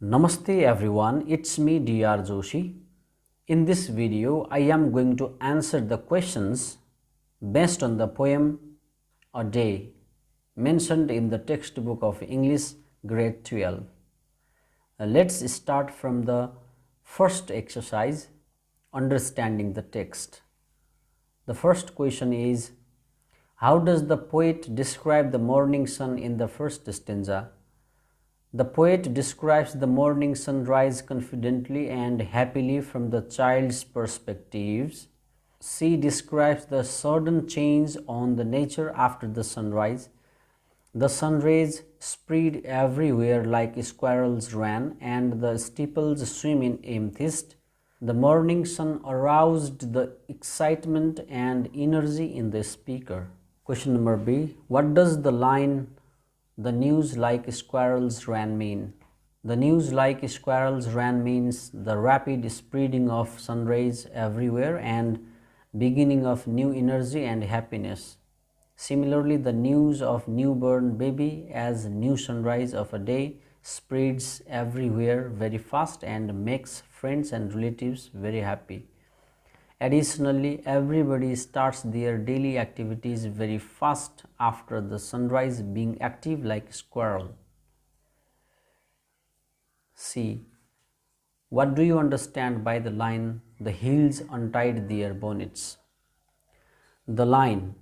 Namaste everyone, it's me Dr. Joshi. In this video, I am going to answer the questions based on the poem A Day mentioned in the textbook of English grade 12. Let's start from the first exercise, understanding the text. The first question is, how does the poet describe the morning sun in the first stanza? The poet describes the morning sunrise confidently and happily from the child's perspectives. She describes the sudden change on the nature after the sunrise. The sun rays spread everywhere like squirrels ran, and the steeples swim in amethyst. The morning sun aroused the excitement and energy in the speaker. Question number B. What does the line "the news like squirrels ran" mean? The news like squirrels ran means the rapid spreading of sun rays everywhere and beginning of new energy and happiness. Similarly, the news of newborn baby as new sunrise of a day spreads everywhere very fast and makes friends and relatives very happy. Additionally, everybody starts their daily activities very fast after the sunrise, being active like squirrel. C. What do you understand by the line "the hills untied their bonnets"? The line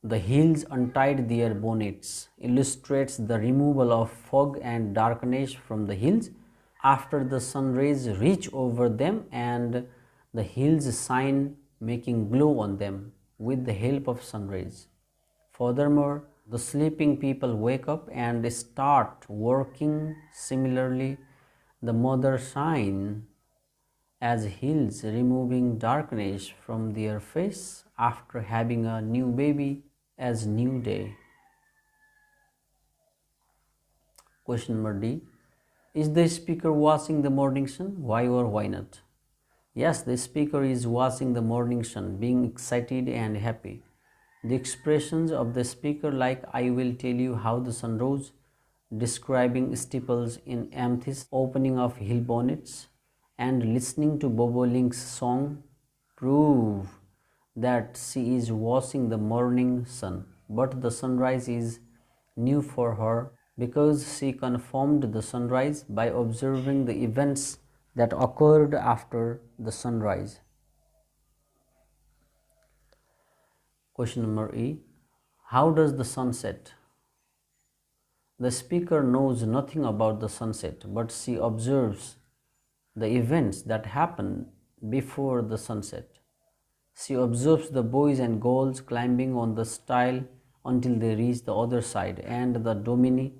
"the hills untied their bonnets" illustrates the removal of fog and darkness from the hills after the sun rays reach over them and the hills shine, making glow on them with the help of sun rays. Furthermore, the sleeping people wake up and start working. Similarly, the mother shine as hills, removing darkness from their face after having a new baby as new day. Question number D. Is the speaker watching the morning sun? Why or why not? Yes, the speaker is watching the morning sun, being excited and happy. The expressions of the speaker, like "I will tell you how the sun rose," describing steeples in amethyst, opening of hill bonnets, and listening to Bobolink's song, prove that she is watching the morning sun. But the sunrise is new for her because she confirmed the sunrise by observing the events that occurred after the sunrise. Question number E. How does the sun set? The speaker knows nothing about the sunset, but she observes the events that happen before the sunset. She observes the boys and girls climbing on the stile until they reach the other side, and the domini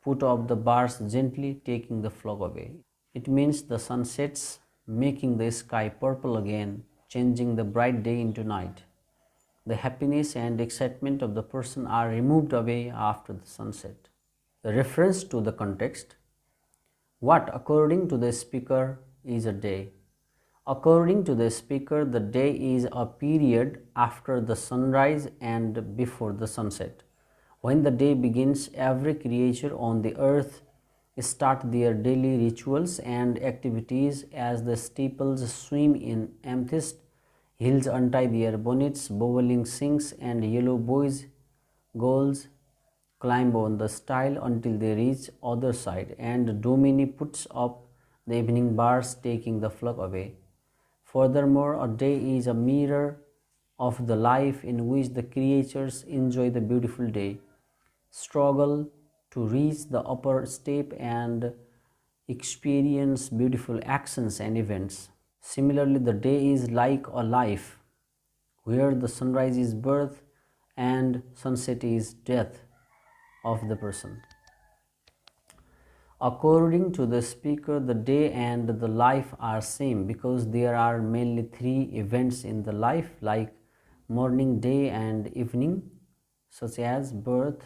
put up the bars gently, taking the fog away. It means the sun sets, making the sky purple again, changing the bright day into night. The happiness and excitement of the person are removed away after the sunset. The reference to the context. What, according to the speaker, is a day? According to the speaker, the day is a period after the sunrise and before the sunset. When the day begins, every creature on the earth start their daily rituals and activities as the steeples swim in amethyst, hills untie their bonnets, bobolink sings, and yellow boys, girls climb on the stile until they reach other side, and domini puts up the evening bars, taking the fog away. Furthermore, a day is a mirror of the life in which the creatures enjoy the beautiful day, struggle to reach the upper step, and experience beautiful actions and events. Similarly, the day is like a life where the sunrise is birth and sunset is death of the person. According to the speaker, the day and the life are same because there are mainly three events in the life, like morning, day, and evening, such as birth,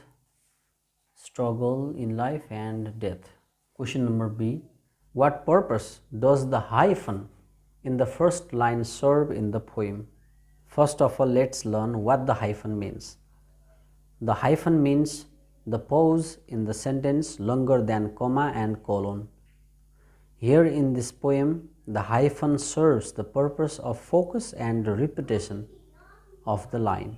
struggle in life, and death. Question number B. What purpose does the hyphen in the first line serve in the poem? First of all, let's learn what the hyphen means. The hyphen means the pause in the sentence longer than comma and colon. Here in this poem, the hyphen serves the purpose of focus and repetition of the line.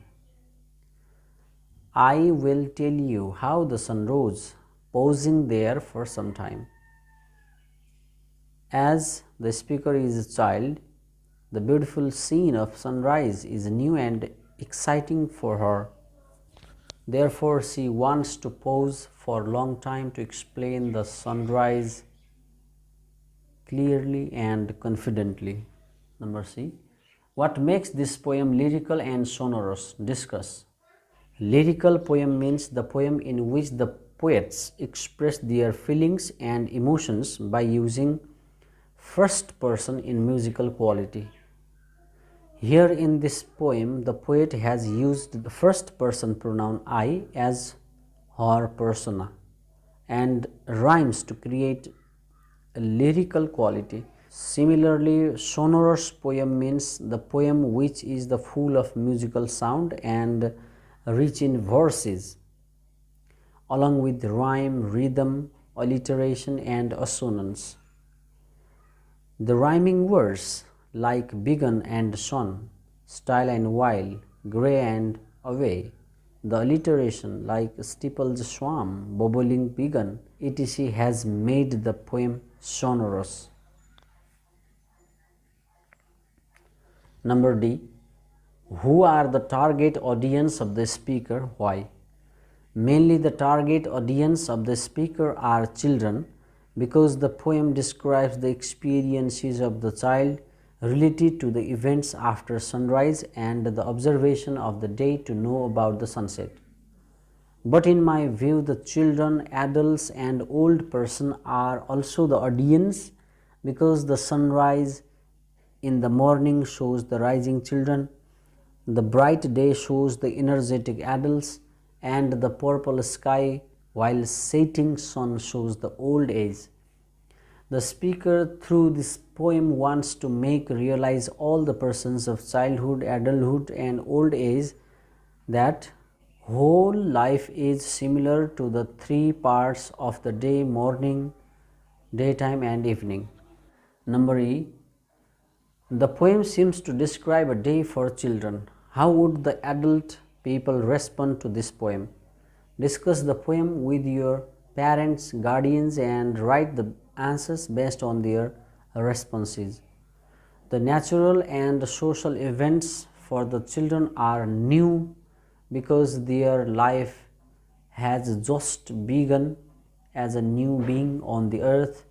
I will tell you how the sun rose, pausing there for some time. As the speaker is a child, the beautiful scene of sunrise is new and exciting for her. Therefore, she wants to pause for a long time to explain the sunrise clearly and confidently. Number C. What makes this poem lyrical and sonorous? Discuss. Lyrical poem means the poem in which the poets express their feelings and emotions by using first person in musical quality. Here in this poem, the poet has used the first person pronoun I as her persona and rhymes to create a lyrical quality. Similarly, sonorous poem means the poem which is the full of musical sound and rich in verses, along with rhyme, rhythm, alliteration, and assonance. The rhyming words like begun and shone, style and while, grey and away, the alliteration like steeples swam, bubbling begun, etc. has made the poem sonorous. Number D. Who are the target audience of the speaker? Why? Mainly the target audience of the speaker are children, because the poem describes the experiences of the child related to the events after sunrise and the observation of the day to know about the sunset. But in my view, the children, adults and old person are also the audience, because the sunrise in the morning shows the rising children, the bright day shows the energetic adults, and the purple sky while setting sun shows the old age. The speaker through this poem wants to make realize all the persons of childhood, adulthood and old age that whole life is similar to the three parts of the day: morning, daytime and evening. Number E. The poem seems to describe a day for children. How would the adult people respond to this poem? Discuss the poem with your parents, guardians and write the answers based on their responses. The natural and social events for the children are new, because their life has just begun as a new being on the earth.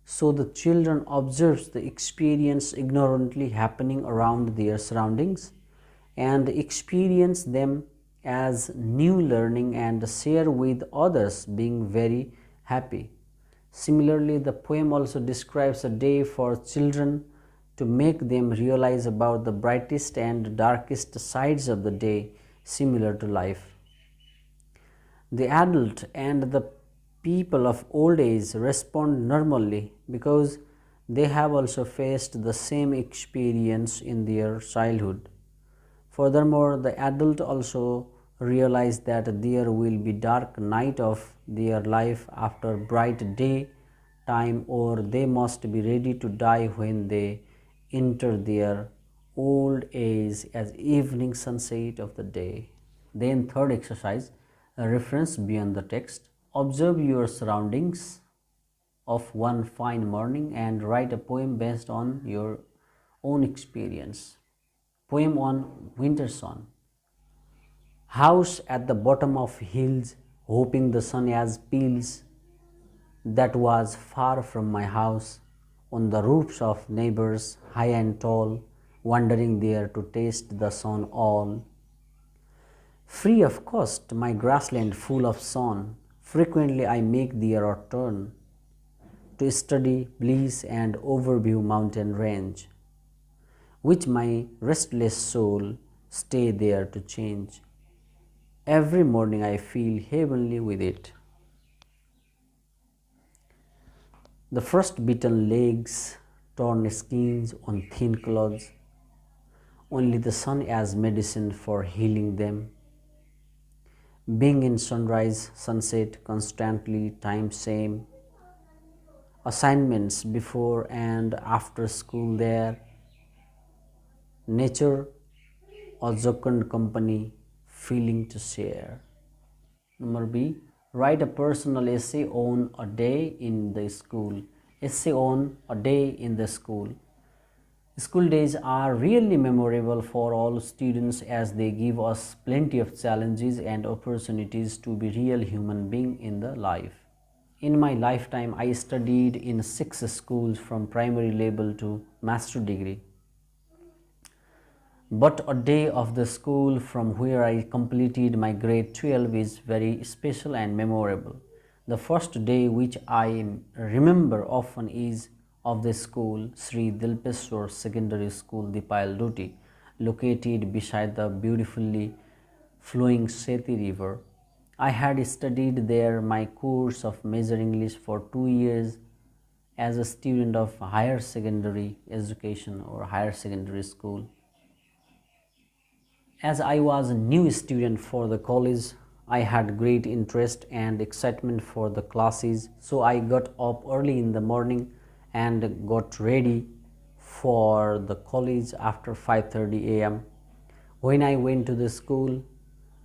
So the children observe the experience ignorantly happening around their surroundings and experience them as new learning and share with others, being very happy. Similarly, the poem also describes a day for children to make them realize about the brightest and darkest sides of the day, similar to life. The adult and the people of old age respond normally, because they have also faced the same experience in their childhood. Furthermore, the adult also realize that there will be dark night of their life after bright day time, or they must be ready to die when they enter their old age as evening sunset of the day. Then third exercise, a reference beyond the text. Observe your surroundings of one fine morning and write a poem based on your own experience. Poem on winter sun. House at the bottom of hills, hoping the sun as peels, that was far from my house, on the roofs of neighbors high and tall, wandering there to taste the sun all. Free of cost, my grassland full of sun, frequently I make there a turn, to study bliss and overview mountain range, which my restless soul stay there to change. Every morning I feel heavenly with it. The frost beaten legs, torn skins on thin clothes, only the sun as medicine for healing them. being in sunrise, sunset, constantly, time same, assignments before and after school there, nature or jocund company, feeling to share. Number B, write a personal essay on a day in the school. Essay on a day in the school. School days are really memorable for all students as they give us plenty of challenges and opportunities to be real human being in the life. In my lifetime, I studied in 6 schools from primary level to master degree. But a day of the school from where I completed my grade 12 is very special and memorable. The first day which I remember often is of the school Sri Dilpeswar Secondary School, Dipayal Duty, located beside the beautifully flowing Seti River. I had studied there my course of Major English for 2 years as a student of higher secondary education or higher secondary school. As I was a new student for the college, I had great interest and excitement for the classes, so I got up early in the morning and got ready for the college after 5:30 a.m. When I went to the school,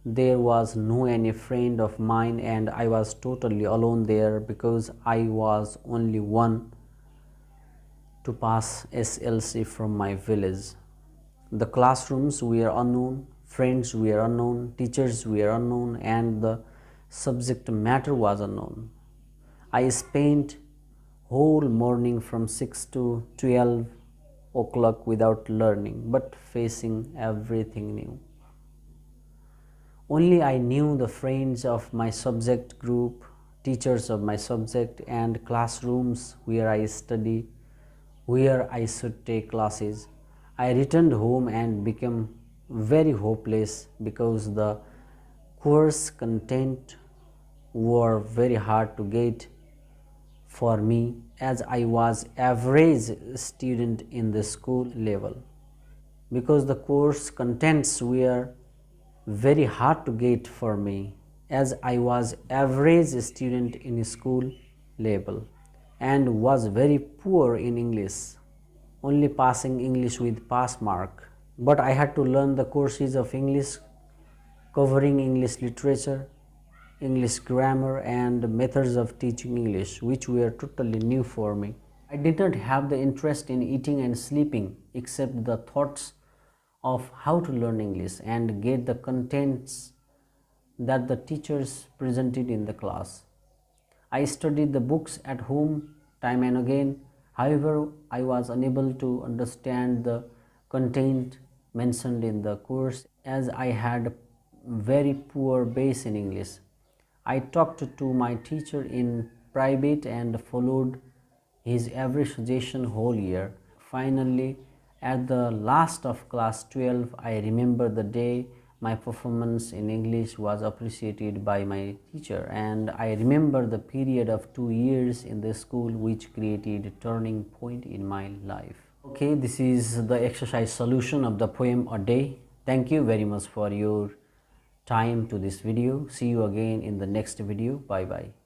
there was no any friend of mine and I was totally alone there because I was only one to pass SLC from my village. The classrooms were unknown, friends were unknown, teachers were unknown, and the subject matter was unknown. I spent whole morning from 6 to 12 o'clock without learning, but facing everything new. Only I knew the friends of my subject group, teachers of my subject, and classrooms where I study, where I should take classes. I returned home and became very hopeless because the course content were very hard to get for me as I was average student in the school level. Because the course contents were very hard to get for me as I was average student in school level and was very poor in English, only passing English with pass mark. But I had to learn the courses of English covering English literature, English grammar and methods of teaching English, which were totally new for me. I did not have the interest in eating and sleeping except the thoughts of how to learn English and get the contents that the teachers presented in the class. I studied the books at home time and again. However, I was unable to understand the content mentioned in the course as I had very poor base in English. I talked to my teacher in private and followed his every suggestion whole year. Finally, at the last of class 12, I remember the day my performance in English was appreciated by my teacher, and I remember the period of 2 years in the school which created a turning point in my life. Okay, this is the exercise solution of the poem A Day. Thank you very much for your time to this video. See you again in the next video. Bye bye.